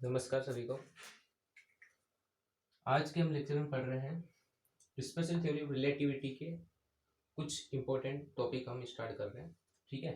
नमस्कार सभी को। आज के हम लेक्चर में पढ़ रहे हैं स्पेशल थ्योरी ऑफ रिलेटिविटी के कुछ इंपॉर्टेंट टॉपिक हम स्टार्ट कर रहे हैं। ठीक है,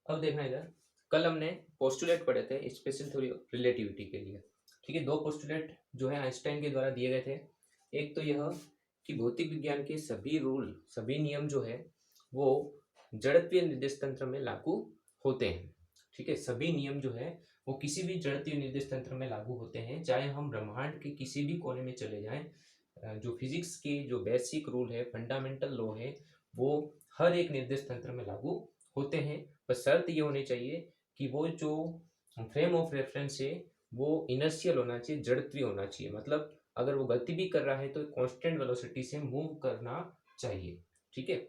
अब देखना इधर, कल हमने पोस्टुलेट पढ़े थे स्पेशल थ्योरी ऑफ रिलेटिविटी के लिए। ठीक है, दो पोस्टुलेट जो है आइंस्टाइन के द्वारा दिए गए थे। एक तो यह कि भौतिक विज्ञान के सभी रूल, सभी नियम जो है वो जड़त्वीय निर्देश तंत्र में लागू होते हैं। ठीक है, सभी नियम जो है वो किसी भी जड़त्वीय निर्देश तंत्र में लागू होते हैं, चाहे हम ब्रह्मांड के किसी भी कोने में चले जाएं। जो फिजिक्स के जो बेसिक रूल है, फंडामेंटल लॉ है, वो हर एक निर्देश तंत्र में लागू होते हैं। बस शर्त ये होनी चाहिए कि वो जो फ्रेम ऑफ रेफरेंस है वो इनर्शियल होना चाहिए, जड़त्वीय होना चाहिए। मतलब अगर वो गति भी कर रहा है तो कांस्टेंट वेलोसिटी से मूव करना चाहिए। ठीक है,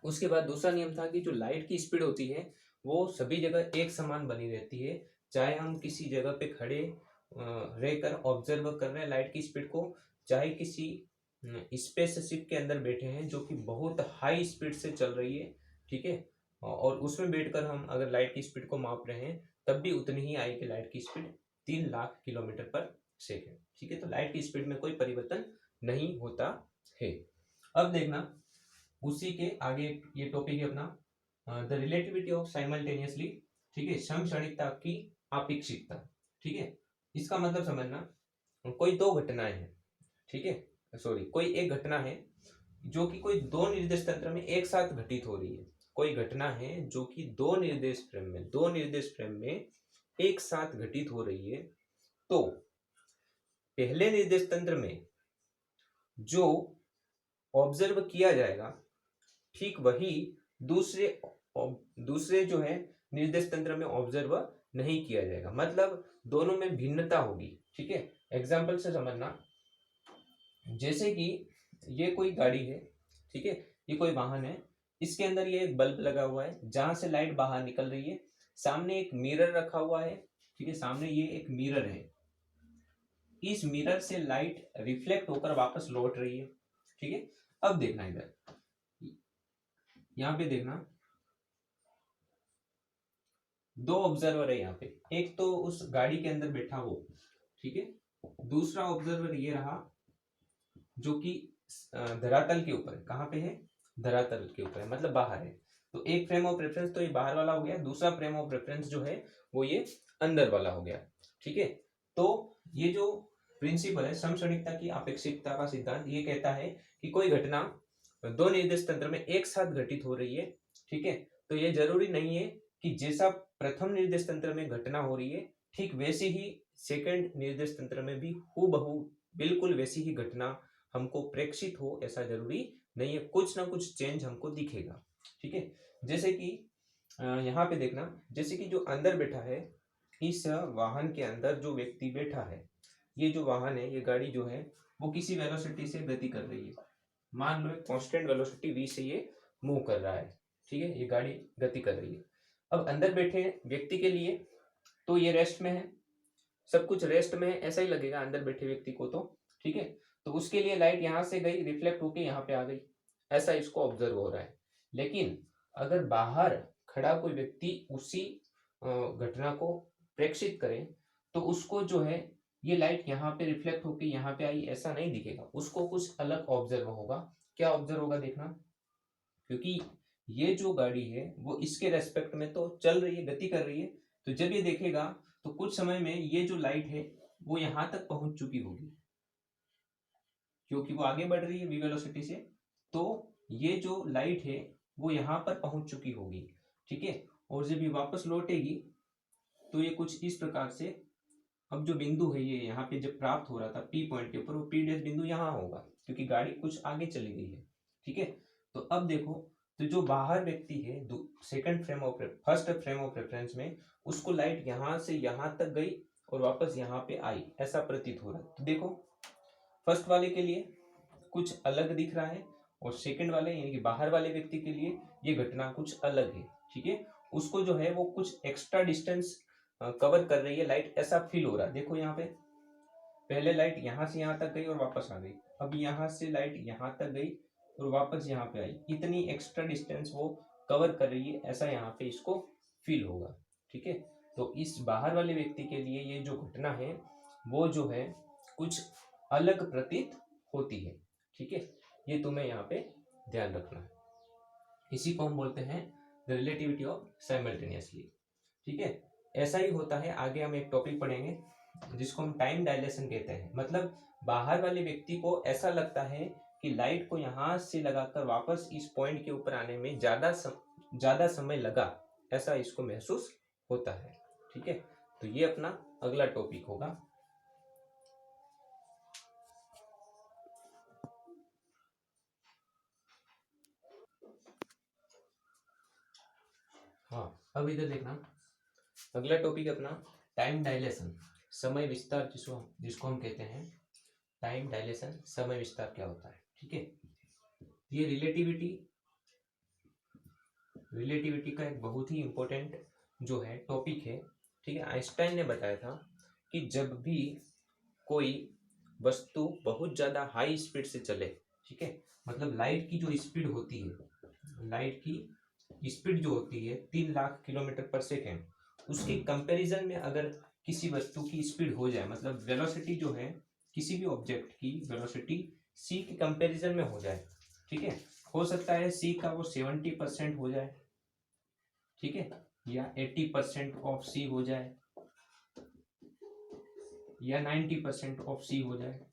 उसके बाद दूसरा नियम था कि जो लाइट की स्पीड होती है वो सभी जगह एक समान बनी रहती है। चाहे हम किसी जगह पे खड़े रहकर ऑब्जर्व कर रहे हैं लाइट की स्पीड को, चाहे किसी स्पेसशिप के अंदर बैठे हैं जो कि बहुत हाई स्पीड से चल रही है। ठीक है, और उसमें बैठकर हम अगर लाइट की स्पीड को माप रहे हैं तब भी उतनी ही आएगी लाइट की स्पीड, 3 लाख किलोमीटर पर सेकेंड। ठीक है, तो लाइट की स्पीड में कोई परिवर्तन नहीं होता है। अब देखना, उसी के आगे ये टॉपिक है अपना द रिलेटिविटी ऑफ साइमल्टेनियसली। ठीक है, समक्षणिकता की आपेक्षिकता। ठीक है, इसका मतलब समझना, कोई दो घटनाएं हैं। ठीक है, सॉरी, कोई एक घटना है जो कि कोई दो निर्देश तंत्र में एक साथ घटित हो रही है। कोई घटना है जो कि दो निर्देश फ्रेम में एक साथ घटित हो रही है। तो पहले निर्देश तंत्र में जो ऑब्जर्व किया जाएगा ठीक वही दूसरे दूसरे जो है निर्देश तंत्र में ऑब्जर्व नहीं किया जाएगा। मतलब दोनों में भिन्नता होगी। ठीक है, एग्जाम्पल से समझना, जैसे कि ये कोई गाड़ी है। ठीक है, ये कोई वाहन है, इसके अंदर ये एक बल्ब लगा हुआ है जहां से लाइट बाहर निकल रही है। सामने एक मिरर रखा हुआ है। ठीक है, सामने ये एक मिरर है, इस मिरर से लाइट रिफ्लेक्ट होकर वापस लौट रही है। ठीक है, अब देखना इधर, यहाँ पे देखना, दो ऑब्जर्वर है यहाँ पे। एक तो उस गाड़ी के अंदर बैठा हो, ठीक है, दूसरा ऑब्जर्वर ये रहा जो कि धरातल के ऊपर, कहाँ पे है, धरातल के ऊपर है, मतलब बाहर है। तो एक फ्रेम ऑफ रेफरेंस तो ये बाहर वाला हो गया, दूसरा फ्रेम ऑफ रेफरेंस जो है वो ये अंदर वाला हो गया। ठीक है, तो ये जो प्रिंसिपल है समक्षणिकता की आपेक्षिकता का सिद्धांत, ये कहता है कि कोई घटना दो निर्देश तंत्र में एक साथ घटित हो रही है। ठीक है, तो ये जरूरी नहीं है कि जैसा प्रथम निर्देश तंत्र में घटना हो रही है ठीक वैसी ही सेकंड निर्देश तंत्र में भी हूबहू बिल्कुल वैसी ही घटना हमको प्रेक्षित हो, ऐसा जरूरी नहीं है। कुछ ना कुछ चेंज हमको दिखेगा। ठीक है, जैसे कि यहाँ पे देखना, जैसे कि जो अंदर बैठा है, इस वाहन के अंदर जो व्यक्ति बैठा है, ये जो वाहन है, ये गाड़ी जो है वो किसी वेलोसिटी से गति कर रही है। मान लो एक कांस्टेंट वेलोसिटी v से ये मूव कर रहा है। ठीक है, ये गाड़ी गति कर रही है। अब अंदर बैठे व्यक्ति के लिए तो ये रेस्ट में है, सब कुछ रेस्ट में है, ऐसा ही लगेगा अंदर बैठे व्यक्ति को तो। ठीक है, तो उसके लिए लाइट यहाँ से गई, रिफ्लेक्ट होके यहाँ पे आ गई, ऐसा इसको ऑब्जर्व हो रहा है। लेकिन अगर बाहर खड़ा कोई व्यक्ति उसी घटना को प्रेक्षित करे तो उसको जो है ये लाइट यहाँ पे रिफ्लेक्ट होके यहाँ पे आई, ऐसा नहीं दिखेगा, उसको कुछ अलग ऑब्जर्व होगा। क्या ऑब्जर्व होगा देखना, क्योंकि ये जो गाड़ी है वो इसके रेस्पेक्ट में तो चल रही है, गति कर रही है। तो जब ये देखेगा तो कुछ समय में ये जो लाइट है वो यहाँ तक पहुंच चुकी होगी, क्योंकि वो आगे बढ़ रही है v वेलोसिटी से। तो ये जो लाइट है वो यहाँ पर पहुंच चुकी होगी। ठीक है, और जब ये वापस लौटेगी तो ये कुछ इस प्रकार से, अब जो बिंदु है ये यहाँ पे जब प्राप्त हो रहा था P पॉइंट के ऊपर, वो P डैश बिंदु यहाँ होगा क्योंकि गाड़ी कुछ आगे चली गई है। ठीक है, तो अब देखो, तो जो बाहर व्यक्ति है फर्स्ट फ्रेम ऑफ रेफरेंस में, उसको लाइट यहाँ से यहाँ तक गई और वापस यहाँ पे आई, ऐसा प्रतीत हो रहा है। तो देखो, फर्स्ट वाले के लिए कुछ अलग दिख रहा है और सेकंड वाले यानी कि बाहर वाले व्यक्ति के लिए ये घटना कुछ अलग है। ठीक है, उसको जो है वो कुछ एक्स्ट्रा डिस्टेंस कवर कर रही है लाइट, ऐसा फील हो रहा है। देखो यहाँ पे पहले लाइट यहाँ से यहाँ तक गई और वापस आ गई, अब यहाँ से लाइट यहाँ तक गई और वापस यहाँ पे आई, इतनी एक्स्ट्रा डिस्टेंस वो कवर कर रही है, ऐसा यहाँ पे इसको फील होगा। ठीक है, तो इस बाहर वाले व्यक्ति के लिए ये जो घटना है वो जो है कुछ अलग प्रतीत होती है। ठीक है, ये तुम्हें यहाँ पे ध्यान रखना है। इसी को हम बोलते हैं द रिलेटिविटी ऑफ साइमल्टेनियसली। ठीक है, ऐसा ही होता है। आगे हम एक टॉपिक पढ़ेंगे जिसको हम टाइम डायलेशन कहते हैं। मतलब बाहर वाले व्यक्ति को ऐसा लगता है कि लाइट को यहाँ से लगाकर वापस इस पॉइंट के ऊपर आने में ज्यादा समय लगा, ऐसा इसको महसूस होता है। ठीक है, तो ये अपना अगला टॉपिक होगा। हाँ, अब इधर देखना, अगला टॉपिक अपना टाइम डायलेशन, समय विस्तार, जिसको हम कहते हैं टाइम डायलेशन, समय विस्तार क्या होता है। ठीक है, ये रिलेटिविटी का एक बहुत ही इंपॉर्टेंट जो है टॉपिक है। ठीक है, आइंस्टाइन ने बताया था कि जब भी कोई वस्तु बहुत ज़्यादा हाई स्पीड से चले, ठीक है, मतलब लाइट की जो स्पीड होती है, लाइट की स्पीड जो होती है 3 लाख किलोमीटर पर सेकेंड, उसके कंपैरिजन में अगर किसी वस्तु की स्पीड हो जाए, मतलब वेलोसिटी जो है किसी भी ऑब्जेक्ट की वेलोसिटी सी के कंपैरिजन में हो जाए, ठीक है, हो सकता है सी का वो 70% हो जाए, ठीक है, या 80% ऑफ सी हो जाए, या 90% ऑफ सी हो जाए,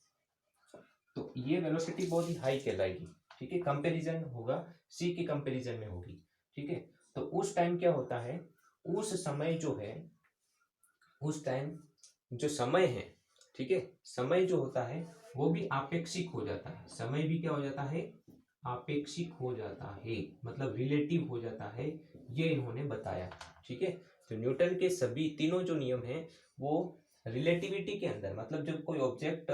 तो ये वेलोसिटी बहुत ही हाई कहलाएगी। ठीक है, कंपैरिजन होगा सी के कंपैरिजन में होगी। ठीक है, तो उस टाइम क्या होता है, उस समय जो है, उस टाइम जो समय है, ठीक है, समय जो होता है वो भी आपेक्षिक हो जाता है। समय भी क्या हो जाता है, आपेक्षिक हो जाता है, मतलब रिलेटिव हो जाता है, ये इन्होंने बताया। ठीक है, तो न्यूटन के सभी तीनों जो नियम हैं वो रिलेटिविटी के अंदर, मतलब जब कोई ऑब्जेक्ट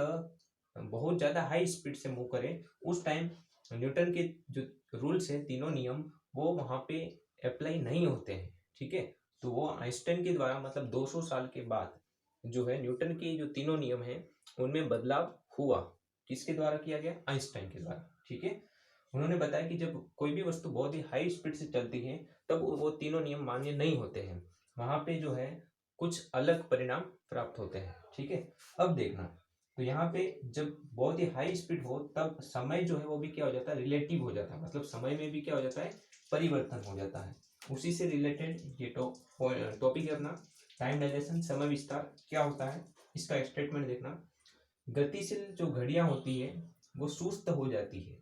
बहुत ज्यादा हाई स्पीड से मूव करे उस टाइम न्यूटन के जो रूल्स है, तीनों नियम, वो वहां पे अप्लाई नहीं होते हैं। ठीक है, तो वो आइंस्टाइन के द्वारा, मतलब 200 साल के बाद जो है न्यूटन के जो तीनों नियम हैं उनमें बदलाव हुआ। किसके द्वारा किया गया, आइंस्टाइन के द्वारा। ठीक है, उन्होंने बताया कि जब कोई भी वस्तु बहुत ही हाई स्पीड से चलती है तब वो तीनों नियम मान्य नहीं होते हैं, वहां पे जो है कुछ अलग परिणाम प्राप्त होते हैं। ठीक है, अब देखना, तो यहाँ पे जब बहुत ही हाई स्पीड हो तब समय जो है वो भी क्या हो जाता है, रिलेटिव हो जाता है, मतलब समय में भी क्या हो जाता है, परिवर्तन हो जाता है। उसी से रिलेटेड ये टॉपिक है अपना टाइम डायलेशन, समय विस्तार क्या होता है, इसका स्टेटमेंट देखना। गतिशील जो घड़ियां होती है वो सुस्त हो जाती है,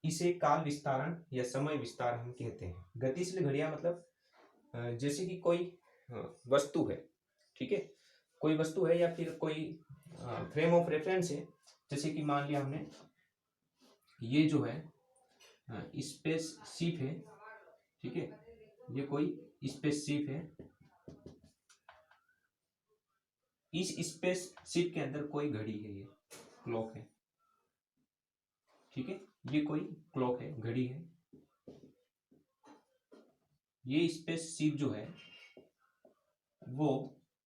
इसे काल विस्तारण या समय विस्तार हम कहते हैं। गतिशील घड़ियां मतलब जैसे कि कोई वस्तु है, ठीक है, कोई वस्तु है या फिर कोई फ्रेम ऑफ रेफरेंस है, जैसे कि मान लिया हमने ये जो है स्पेस शिप है, ठीक है, ये कोई स्पेस शिप है, इस स्पेस शिप के अंदर कोई घड़ी है, ये क्लॉक है, ठीक है, ये कोई क्लॉक है, घड़ी है, ये स्पेस शिप जो है वो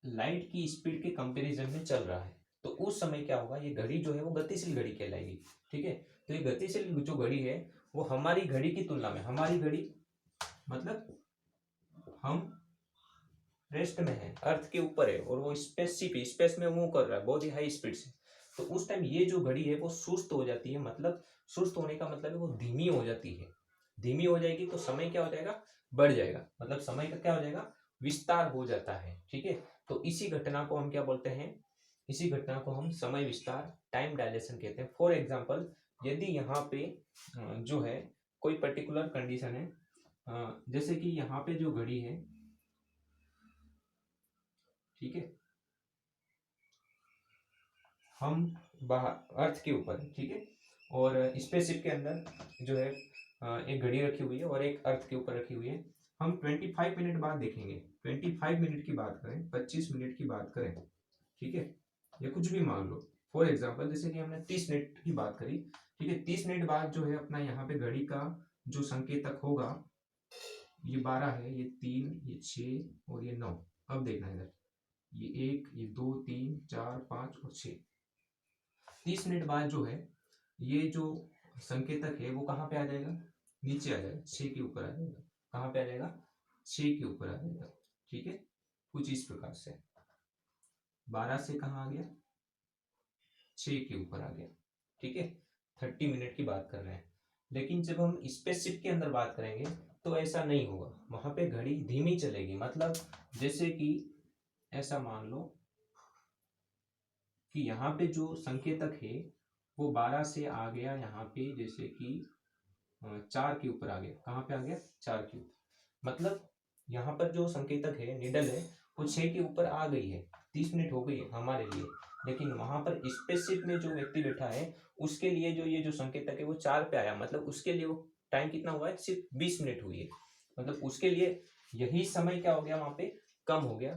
लाइट की स्पीड के कंपैरिजन में चल रहा है, तो उस समय क्या होगा, ये घड़ी जो है वो गतिशील घड़ी कहलाएगी। ठीक है, तो ये गतिशील जो घड़ी है वो हमारी घड़ी की तुलना में, हमारी घड़ी मतलब हम रेस्ट में है, अर्थ के ऊपर है, और वो स्पेस में मूव कर रहा है बहुत ही हाई स्पीड से, तो उस टाइम ये जो घड़ी है वो सुस्त हो जाती है, मतलब सुस्त होने का मतलब है वो धीमी हो जाती है। धीमी हो जाएगी तो समय क्या हो जाएगा, बढ़ जाएगा, मतलब समय का क्या हो जाएगा, विस्तार हो जाता है। ठीक है, तो इसी घटना को हम क्या बोलते हैं, इसी घटना को हम समय विस्तार, टाइम डायलेशन कहते हैं। फॉर एग्जाम्पल, यदि यहाँ पे जो है कोई पर्टिकुलर कंडीशन है, जैसे कि यहाँ पे जो घड़ी है, ठीक है, हम बाहर अर्थ के ऊपर है, ठीक है, और स्पेसशिप के अंदर जो है एक घड़ी रखी हुई है और एक अर्थ के ऊपर रखी हुई है। हम 25 मिनट बाद देखेंगे, 25 मिनट की बात करें, 25 मिनट की बात करें, ठीक है, या कुछ भी मान लो, फॉर एग्जाम्पल जैसे कि हमने 30 मिनट की बात करी, ठीक है, 30 मिनट बाद जो है अपना यहाँ पे घड़ी का जो संकेतक होगा, ये 12 है, ये 3, ये 6 और ये 9। अब देखना इधर, ये 1, ये 2, 3, 4, 5 और 6। 30 मिनट बाद जो है ये जो संकेतक है वो कहाँ पे आ जाएगा, नीचे आ जाएगा, 6 के ऊपर आ जाएगा। कहाँ पे आ जाएगा, 6 के ऊपर आ जाएगा। ठीक है, कुछ इस प्रकार से 12 से कहाँ आ गया, 6 के ऊपर आ गया। ठीक है, 30 मिनट की बात कर रहे हैं। लेकिन जब हम स्पेसशिप के अंदर बात करेंगे तो ऐसा नहीं होगा, वहां पे घड़ी धीमी चलेगी। मतलब जैसे कि ऐसा मान लो कि यहाँ पे जो संकेतक है वो 12 से आ गया यहाँ पे, जैसे कि 4 के ऊपर आ गया। कहाँ पे आ गया, 4 के ऊपर। मतलब यहाँ पर जो संकेतक है, निडल है, वो 6 के ऊपर आ गई है, 30 मिनट हो गई है हमारे लिए। लेकिन वहां पर स्पेसशिप में जो व्यक्ति बैठा है उसके लिए जो ये जो संकेतक है वो 4 पे आया, मतलब उसके लिए वो टाइम कितना हुआ है, सिर्फ 20 मिनट हुई है। मतलब उसके लिए यही समय क्या हो गया, वहां पे कम हो गया।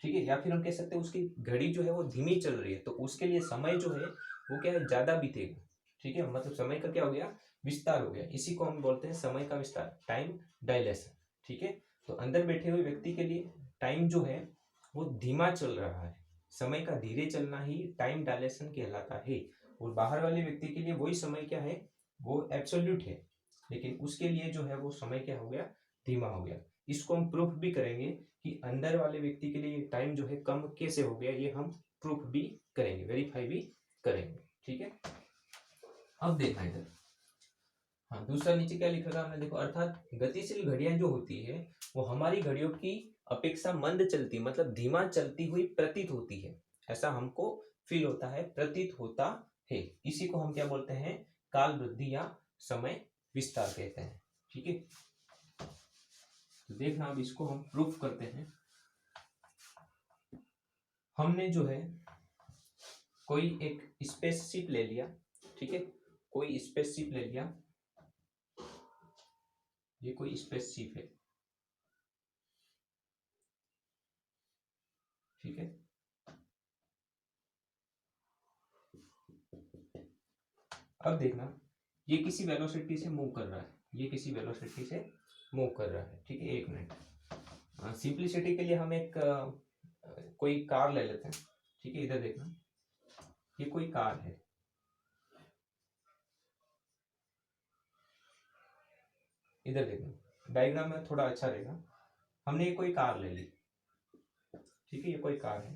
ठीक है, या फिर हम कह सकते हैं उसकी घड़ी जो है वो धीमी चल रही है, तो उसके लिए समय जो है वो क्या है, ज्यादा बीतेगा। ठीक है, मतलब समय का क्या हो गया, विस्तार हो गया। इसी को हम बोलते हैं समय का विस्तार, टाइम डायलेशन। ठीक है, तो अंदर बैठे हुए व्यक्ति के लिए टाइम जो है वो धीमा चल रहा है, समय का धीरे चलना ही टाइम डायलेशन कहलाता है। और बाहर वाले व्यक्ति के लिए वही समय क्या है, वो एब्सोल्यूट है, लेकिन उसके लिए जो है वो समय क्या हो गया, धीमा हो गया। इसको हम प्रूफ भी करेंगे कि अंदर वाले व्यक्ति के लिए टाइम जो है कम कैसे हो गया, ये हम प्रूफ भी करेंगे, वेरीफाई भी करेंगे। ठीक है, अब देखना इधर। हाँ, दूसरा नीचे क्या लिखा था हमने, देखो, अर्थात गतिशील घड़ियां जो होती है वो हमारी घड़ियों की अपेक्षा मंद चलती, मतलब धीमा चलती हुई प्रतीत होती है। ऐसा हमको फील होता है, प्रतीत होता है। इसी को हम क्या बोलते हैं, काल वृद्धि या समय विस्तार कहते हैं। ठीक है, तो देखना अब इसको हम प्रूफ करते हैं। हमने जो है कोई एक स्पेसशिप ले लिया। ठीक है, कोई स्पेसशिप ले लिया, ये कोई स्पेसशिप है। ठीक है, अब देखना, ये किसी वेलोसिटी से मूव कर रहा है, ये किसी वेलोसिटी से मूव कर रहा है। ठीक है, 1 मिनट। सिंपलिसिटी के लिए हम एक कोई कार ले लेते हैं। ठीक है, इधर देखना, ये कोई कार है। इधर देखना, डायग्राम में थोड़ा अच्छा रहेगा। हमने ये कोई कार ले ली। ठीक है, ये कोई कार है।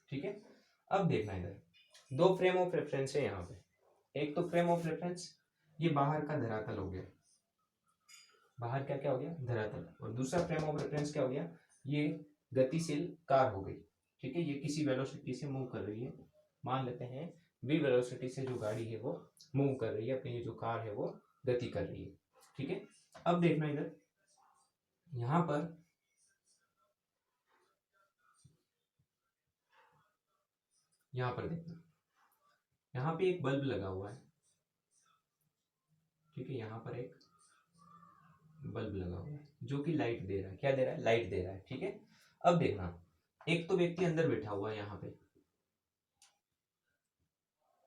ठीक है, अब देखना इधर, दो फ्रेम ऑफ रेफरेंस है यहाँ पे। एक तो फ्रेम ऑफ रेफरेंस, ये बाहर का धरातल हो गया, बाहर क्या क्या हो गया, धरातल। और दूसरा फ्रेम ऑफ रेफरेंस क्या हो गया, ये गतिशील कार हो गई। ठीक है, ये किसी वेलोसिटी से मूव कर रही है। मान लेते हैं v वेलोसिटी से जो गाड़ी है वो मूव कर रही है, अपनी ये जो कार है वो गति कर रही है। ठीक है, अब देखना इधर, यहां पर देखना, यहाँ पे एक बल्ब लगा हुआ है। ठीक है, यहाँ पर एक बल्ब लगा हुआ है जो कि लाइट दे रहा है। क्या दे रहा है, लाइट दे रहा है। ठीक है, अब देखना, एक तो व्यक्ति अंदर बैठा हुआ है यहाँ पे,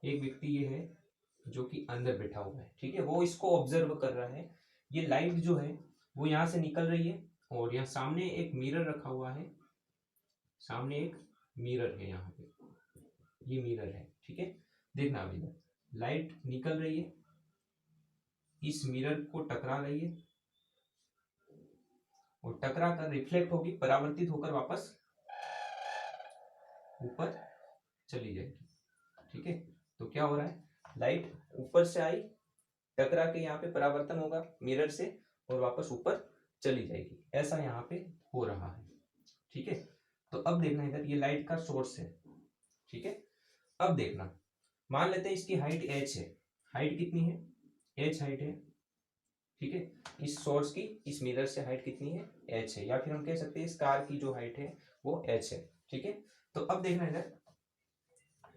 एक व्यक्ति ये है जो कि अंदर बैठा हुआ है। ठीक है, वो इसको ऑब्जर्व कर रहा है। ये लाइट जो है वो यहाँ से निकल रही है, और यहाँ सामने एक मिरर रखा हुआ है, सामने एक मिरर है यहाँ पे, ये मिरर है। ठीक है, देखना अभी इधर लाइट निकल रही है, इस मिरर को टकरा रही है, और टकरा कर रिफ्लेक्ट होगी, परावर्तित होकर वापस ऊपर चली जाएगी। ठीक है, तो क्या हो रहा है, लाइट ऊपर से आई, टकरा के यहाँ पे परावर्तन होगा मिरर से, और वापस ऊपर चली जाएगी। ऐसा यहाँ पे हो रहा है। ठीक है, तो अब देखना इधर, ये लाइट का सोर्स है। ठीक है, अब देखना, मान लेते हैं इसकी हाइट h है। हाइट कितनी है, h हाइट है। ठीक है, इस सोर्स की इस मिरर से हाइट कितनी है, h है, या फिर हम कह सकते हैं इस कार की जो हाइट है वो h है। ठीक है, तो अब देखना इधर,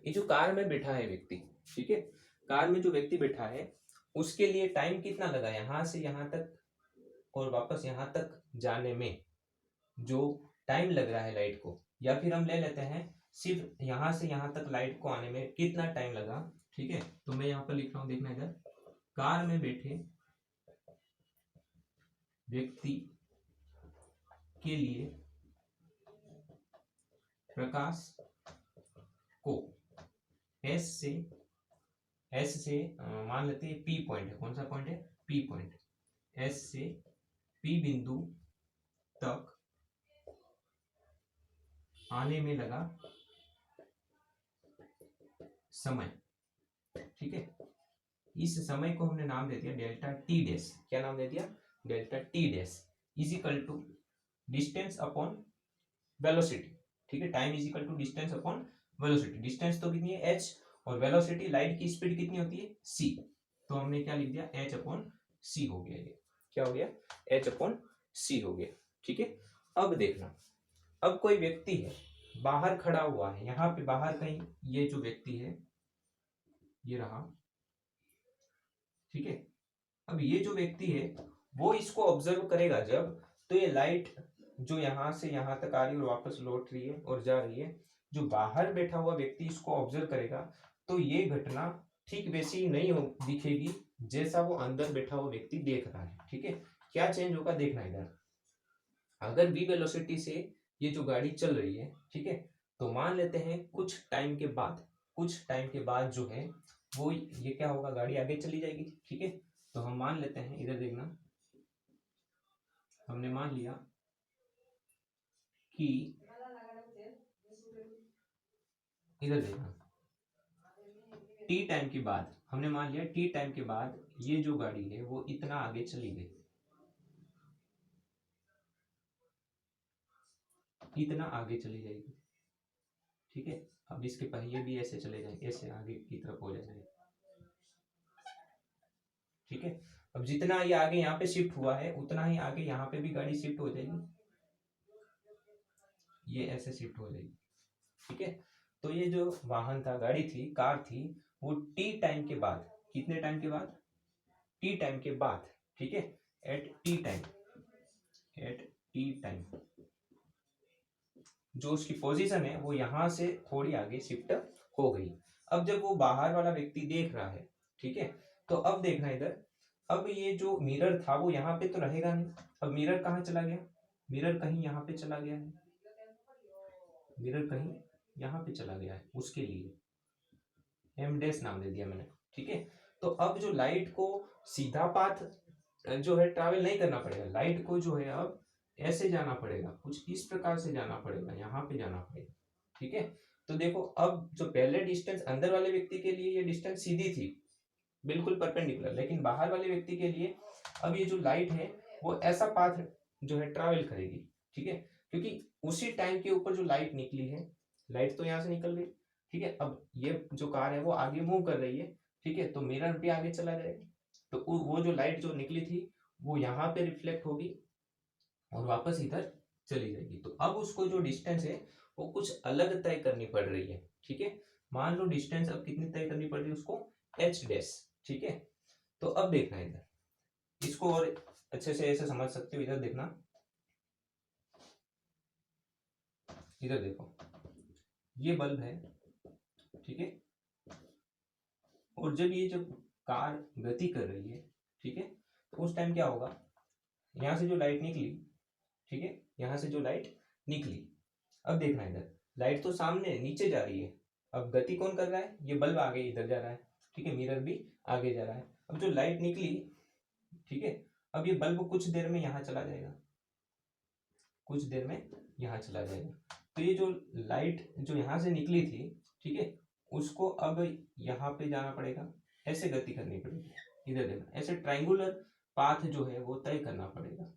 ये जो कार में बैठा है व्यक्ति, ठीक है, कार में जो व्यक्ति बैठा है उसके लिए टाइम कितना लगा यहाँ से यहाँ तक और वापस यहाँ तक जाने में, जो टाइम लग रहा है लाइट को, या फिर हम ले लेते हैं सिर्फ यहाँ से यहाँ तक लाइट को आने में कितना टाइम लगा। ठीक है, तो मैं यहाँ पर लिख रहा हूँ, देखना इधर, कार में बैठे व्यक्ति के लिए प्रकाश को S से एस से मान लेते हैं पी पॉइंट है, कौन सा पॉइंट है, पी पॉइंट, एस से पी बिंदु तक आने में लगा समय, ठीक है, इस समय को हमने नाम दे दिया डेल्टा टी डैश। क्या नाम दे दिया, delta T dash is equal to distance upon velocity, ठीक है, time is equal to distance upon velocity. Distance तो कितनी है h, और वेलोसिटी लाइट की स्पीड कितनी होती है c, तो हमने क्या लिख दिया h अपॉन c हो गया, ये क्या हो गया, h अपॉन c हो गया, ठीक है। अब देखना, अब कोई व्यक्ति है बाहर खड़ा हुआ है, यहाँ पे बाहर कहीं ये जो व्यक्ति है ये रहा, ठीक है। अब ये जो व्यक्ति है वो इसको ऑब्जर्व करेगा जब, तो ये लाइट जो यहाँ से यहाँ तक आ रही है और वापस लौट रही है और जा रही है, जो बाहर बैठा हुआ व्यक्ति इसको ऑब्जर्व करेगा तो ये घटना ठीक वैसी ही नहीं हो दिखेगी जैसा वो अंदर बैठा हुआ व्यक्ति देख रहा है, ठीक है। क्या चेंज होगा देखना इधर, अगर v वेलोसिटी से ये जो गाड़ी चल रही है, ठीक है, तो मान लेते हैं कुछ टाइम के बाद, कुछ टाइम के बाद जो है वो ये क्या होगा, गाड़ी आगे चली जाएगी, ठीक है। तो हम मान लेते हैं, इधर देखना, हमने मान लिया कि इधर देखना टी टाइम के बाद, हमने मान लिया टी टाइम के बाद ये जो गाड़ी है वो इतना आगे चली गई, इतना आगे चली जाएगी, ठीक है। अब इसके पहिए भी ऐसे चले जाएंगे, ऐसे आगे की तरफ हो जाएंगे, ठीक है। अब जितना ये आगे यहाँ पे शिफ्ट हुआ है उतना ही आगे यहाँ पे भी गाड़ी शिफ्ट हो जाएगी, ये ऐसे शिफ्ट हो जाएगी, ठीक है। तो ये जो वाहन था, गाड़ी थी, कार थी, वो टी टाइम के बाद, कितने टाइम के बाद, टी टाइम के बाद, ठीक है, at T time, at T time जो उसकी पोजीशन है वो यहां से थोड़ी आगे शिफ्ट हो गई। अब जब वो बाहर वाला व्यक्ति देख रहा है, ठीक है, तो अब देखना इधर, अब ये जो मिरर था वो यहाँ पे तो रहेगा नहीं, अब मिरर कहाँ चला गया, मिरर कहीं यहाँ पे चला गया है, मिरर कहीं यहाँ पे चला गया है, उसके लिए एम डैश नाम दे दिया मैंने, ठीक है। तो अब जो लाइट को सीधा पाथ जो है ट्रैवल नहीं करना पड़ेगा, लाइट को जो है अब ऐसे जाना पड़ेगा, कुछ इस प्रकार से जाना पड़ेगा, यहाँ पे जाना पड़ेगा, ठीक है। तो देखो अब जो पहले डिस्टेंस अंदर वाले व्यक्ति के लिए ये डिस्टेंस सीधी थी, बिल्कुल परपेंडिकुलर, लेकिन बाहर वाले व्यक्ति के लिए अब ये जो लाइट है वो ऐसा पाथ जो है ट्रैवल करेगी, ठीक है, क्योंकि उसी टाइम के ऊपर जो लाइट निकली है, लाइट तो यहाँ से निकल गई, ठीक है। अब ये जो कार है वो आगे मूव कर रही है, ठीक है, तो मिरर भी आगे चला जाएगा, तो वो जो लाइट जो निकली थी वो यहाँ पे रिफ्लेक्ट होगी और वापस इधर चली जाएगी। तो अब उसको जो डिस्टेंस है वो कुछ अलग तय करनी पड़ रही है, ठीक है। मान लो डिस्टेंस अब कितनी तय करनी पड़ रही है उसको, एच डैश, ठीक है। तो अब देखना इधर, इसको और अच्छे से ऐसे समझ सकते हो, इधर देखना, इधर देखो, ये बल्ब है, ठीक है, और जब ये जब कार गति कर रही है, ठीक है, तो उस टाइम क्या होगा, यहाँ से जो लाइट निकली, ठीक है, यहाँ से जो लाइट निकली, अब देखना इधर, लाइट तो सामने नीचे जा रही है, अब गति कौन कर रहा है, ये बल्ब आगे इधर जा रहा है, ठीक है, मिरर भी आगे जा रहा है। अब जो लाइट निकली, ठीक है, अब ये बल्ब कुछ देर में यहाँ चला जाएगा, कुछ देर में यहाँ चला जाएगा, तो ये जो लाइट जो यहाँ से निकली थी, ठीक है, उसको अब यहाँ पे जाना पड़ेगा, ऐसे गति करनी पड़ेगी, इधर देखना, ऐसे ट्रायंगुलर पाथ जो है वो तय करना पड़ेगा,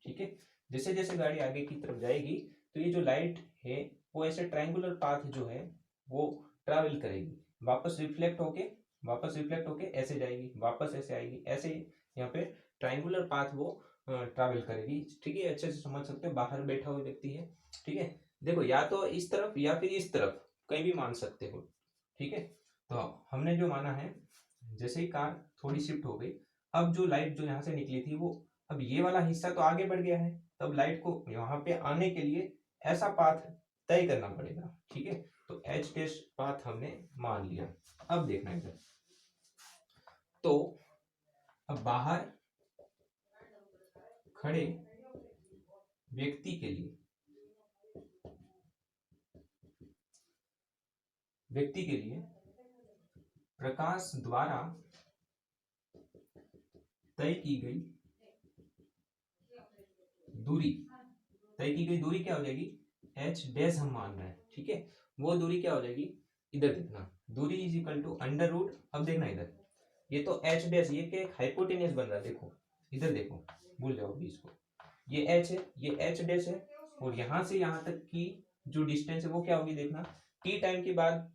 ठीक है। जैसे जैसे गाड़ी आगे की तरफ जाएगी तो ये जो लाइट है वो ऐसे ट्रायंगुलर पाथ जो है वो ट्रैवल करेगी, वापस रिफ्लेक्ट होके ऐसे जाएगी, वापस ऐसे आएगी, ऐसे यहाँ पे ट्रायंगुलर पाथ वो ट्रैवल करेगी, ठीक है। अच्छे से समझ सकते हो, बाहर बैठा हुआ व्यक्ति है, ठीक है, देखो या तो इस तरफ या फिर इस तरफ कहीं भी मान सकते हो, ठीक है। तो हमने जो माना है, जैसे ही कार थोड़ी शिफ्ट हो गई, अब जो लाइट जो यहाँ से निकली थी वो, अब ये वाला हिस्सा तो आगे बढ़ गया है, तब लाइट को यहाँ पे आने के लिए ऐसा पाथ तय करना पड़ेगा, ठीक है। तो एच टेस्ट पाथ हमने मान लिया। अब देखना इधर, तो अब बाहर खड़े व्यक्ति के लिए, प्रकाश द्वारा तय की गई दूरी, तय की गई दूरी क्या हो जाएगी, h डैश हम मान रहे हैं, ठीक है। वो दूरी क्या हो जाएगी, इधर देखना, दूरी is equal to under root, अब देखना इधर, ये तो h डैश, ये क्या हाइपोटेनस बन रहा है, देखो इधर देखो, भूल जाओ अभी इसको, ये h है, ये h डैश है, और यहाँ से यहाँ तक की जो डिस्टेंस है वो क्या होगी, देखना t टाइम के बाद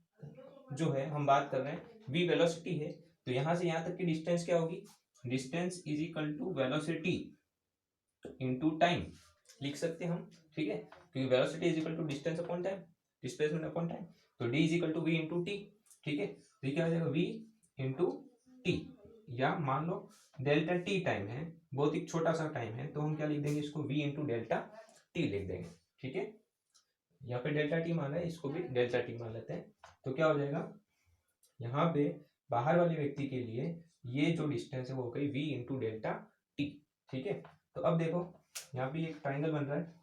जो है हम बात कर रहे हैं, v वेलोसिटी है, तो यहाँ से यहाँ तक की डिस्टेंस क्या होगी, distance is equal to velocity into time लिख सकते हैं हम, ठीक है, क्योंकि velocity is equal to distance upon time, displacement upon time, तो d is equal to v into T, ठीक है, तो ये क्या हो जाएगा v इंटू टी, या मान लो डेल्टा टी टाइम है, बहुत ही छोटा सा टाइम है, तो हम क्या लिख देंगे इसको, v इंटू डेल्टा टी लिख देंगे, ठीक है, यहाँ पे डेल्टा टी मान है, इसको भी डेल्टा टी मान लेते हैं, तो क्या हो जाएगा, यहाँ पे बाहर वाले व्यक्ति के लिए ये जो डिस्टेंस है वो हो गई v इंटू डेल्टा टी, ठीक है। तो अब देखो यहाँ पे एक ट्राइंगल बन रहा है,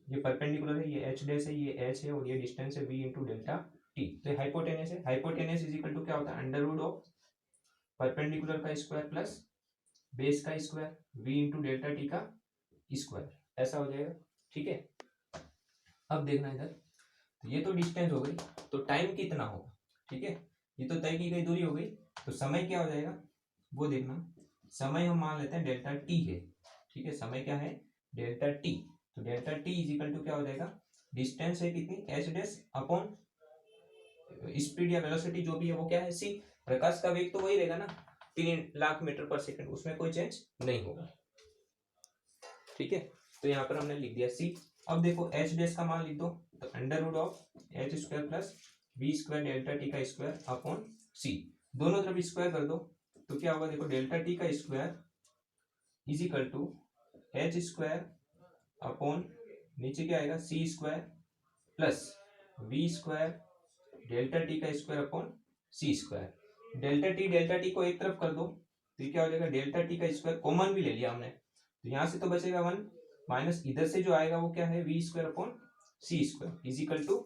ये परपेंडिकुलर है, ये h डैश है, ये h है, और ये डिस्टेंस है v इंटू डेल्टा टी, तो हाइपोटेनस है, हाइपोटेनस इज इक्वल टू क्या होता है, अंडर रूट ऑफ परपेंडिकुलर का स्क्वायर प्लस बेस का square v into delta T का स्क्वायर, ऐसा हो जाएगा, ठीक है। अब देखना इधर, तो ये तो डिस्टेंस हो गई, तो टाइम कितना होगा, ठीक है, ये तो तय की गई दूरी हो गई, तो समय क्या हो जाएगा वो देखना, समय हम मान लेते हैं डेल्टा टी है, ठीक है, समय क्या है डेल्टा टी, तो delta T is equal to क्या हो जाएगा, डिस्टेंस है कितनी h डैश अपॉन स्पीड या वेलोसिटी जो भी है वो क्या है c, प्रकाश का वेग तो वही रहेगा ना 3 लाख मीटर पर सेकंड, उसमें कोई चेंज नहीं होगा, ठीक है, तो यहाँ पर हमने लिख दिया c। अब देखो h डैश का मान लिख दो, तो under root of h square plus v square delta T का स्क्वायर अपॉन c, दोनों तरफ स्क्वायर कर दो, तो क्या होगा, देखो डेल्टा टी का square is equal to h square upon नीचे क्या आएगा c square plus v square delta T का square upon c square, delta T को एक तरफ कर दो, तो क्या हो जाएगा, डेल्टा टी का स्क्वायर कॉमन भी ले लिया हमने, तो यहाँ से तो बचेगा 1 माइनस इधर से जो आएगा वो क्या है, v square upon c square is equal to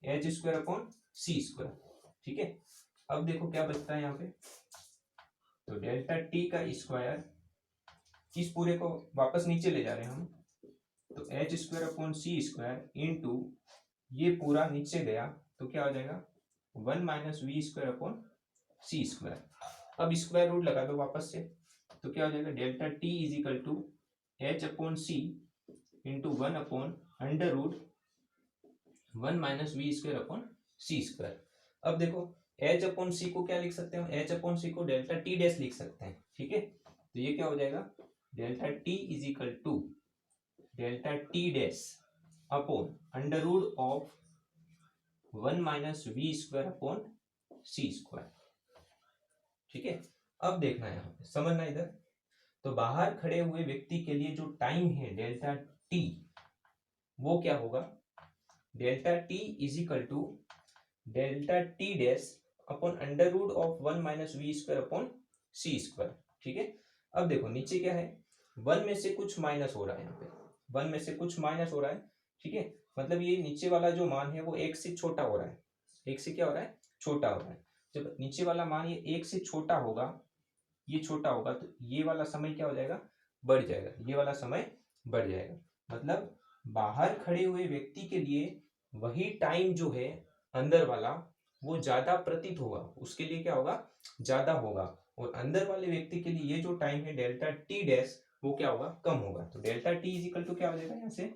h square upon c square, ठीक है। अब देखो क्या बचता है यहाँ पे, तो डेल्टा टी का स्क्वायर, इस पूरे को वापस नीचे ले जा रहे हैं हम, तो h square upon c square into ये पूरा नीचे गया, तो क्या हो जाएगा 1 minus V square upon C square, अब स्क्वायर रूट लगा दो वापस से, तो क्या हो जाएगा delta T is equal to h upon C into 1 upon under root 1 minus V square upon C square. अब देखो h अपॉन सी को क्या लिख सकते हैं, h अपॉन सी को डेल्टा टी डैश लिख सकते हैं, ठीक है, तो ये क्या हो जाएगा delta T is equal to delta T dash upon under root of 1 minus V square upon C square, ठीक है। अब देखना है यहाँ पे, समझना इधर, तो बाहर खड़े हुए व्यक्ति के लिए जो टाइम है डेल्टा टी, वो क्या होगा, delta T is equal to delta T dash upon under root of 1 minus V square upon C square, ठीक है। अब देखो नीचे क्या है, 1 में से कुछ माइनस हो रहा है, यहाँ पे 1 में से कुछ माइनस हो रहा है, ठीक है, मतलब ये नीचे वाला जो मान है वो 1 से छोटा हो रहा है, 1 से क्या हो रहा है, छोटा हो रहा है। जब नीचे वाला मान ये 1 से छोटा होगा, ये छोटा होगा, तो ये वाला समय क्या हो जाएगा, बढ़ जाएगा, ये वाला समय बढ़ जाएगा, मतलब बाहर खड़े हुए व्यक्ति के लिए वही टाइम जो है अंदर वाला वो ज्यादा प्रतीत होगा, उसके लिए क्या होगा, ज्यादा होगा, और अंदर वाले व्यक्ति के लिए ये जो टाइम है डेल्टा टी डैश वो क्या होगा, कम होगा। तो delta T is equal to क्या हो जाएगा, यहाँ से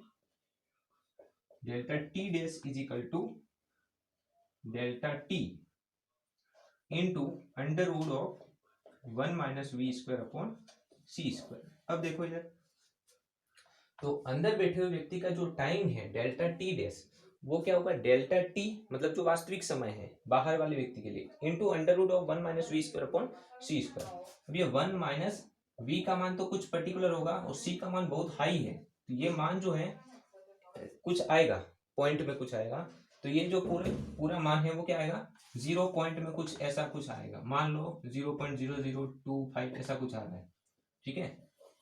delta T dash is equal to delta T into under root of 1 minus V square upon C square. अब देखो इधर, तो अंदर बैठे हुए व्यक्ति का जो टाइम है डेल्टा टी डैश वो क्या होगा, डेल्टा टी मतलब जो वास्तविक समय है बाहर वाले व्यक्ति के लिए, into under root of 1 minus V square upon C square. अब ये 1 माइनस वी का मान तो कुछ पर्टिकुलर होगा और सी का मान बहुत हाई है, तो ये मान जो है कुछ आएगा, पॉइंट में कुछ आएगा, तो ये जो पूरा मान है वो क्या आएगा, 0 पॉइंट में कुछ ऐसा कुछ आएगा, मान लो 0.0025 ऐसा कुछ आ रहा है, ठीक है।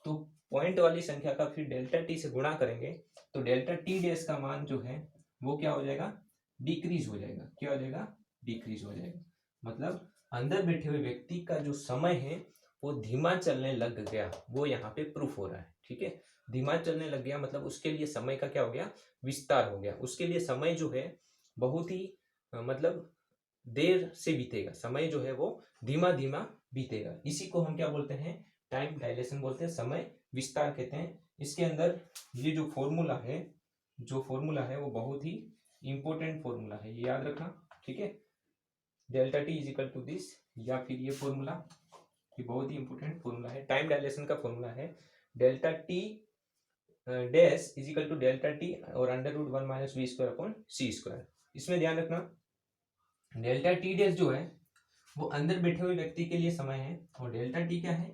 तो पॉइंट वाली संख्या का फिर डेल्टा टी से गुणा करेंगे, तो डेल्टा टी डैश का मान जो है वो क्या हो जाएगा, डिक्रीज हो जाएगा, क्या हो जाएगा, डिक्रीज हो जाएगा। मतलब अंदर बैठे हुए व्यक्ति का जो समय है वो धीमा चलने लग गया, वो यहाँ पे प्रूफ हो रहा है। ठीक है, धीमा चलने लग गया मतलब उसके लिए समय का क्या हो गया, विस्तार हो गया। उसके लिए समय जो है बहुत ही मतलब देर से बीतेगा, समय जो है वो धीमा धीमा बीतेगा। इसी को हम क्या बोलते हैं, टाइम डायलेशन बोलते हैं, समय विस्तार कहते हैं। इसके अंदर ये जो फॉर्मूला है वो बहुत ही इंपॉर्टेंट फॉर्मूला है, ये याद रखना। ठीक है, delta T is equal to this, या फिर ये फॉर्मूला, ये बहुत ही इंपॉर्टेंट फॉर्मूला है। टाइम डायलेशन का फॉर्मूला है delta T dash is equal to delta T और under root 1 minus V square upon C square. इसमें ध्यान रखना डेल्टा टी डैश जो है वो अंदर बैठे हुए व्यक्ति के लिए समय है, और डेल्टा टी क्या है,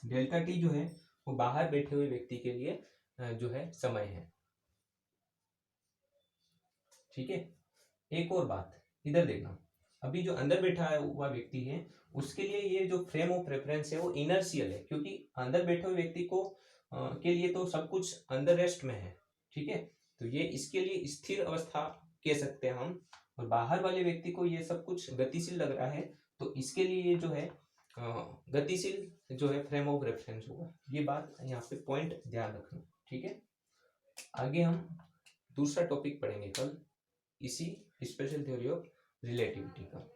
डेल्टा टी जो है वो बाहर बैठे हुए व्यक्ति के लिए जो है समय है। ठीक है, एक और बात इधर देखना, अभी जो अंदर बैठा हुआ व्यक्ति है उसके लिए ये जो फ्रेम ऑफ रेफरेंस है वो इनर्शियल है, क्योंकि अंदर बैठे हुए व्यक्ति को के लिए तो सब कुछ अंदर रेस्ट में है। ठीक है, तो ये इसके लिए स्थिर अवस्था कह सकते हैं हम, और बाहर वाले व्यक्ति को ये सब कुछ गतिशील लग रहा है, तो इसके लिए ये जो है गतिशील जो है फ्रेम ऑफ रेफरेंस होगा। ये बात यहाँ पे पॉइंट ध्यान रखना। ठीक है, आगे हम दूसरा टॉपिक पढ़ेंगे कल इसी स्पेशल थ्योरी ऑफ रिलेटिविटी का।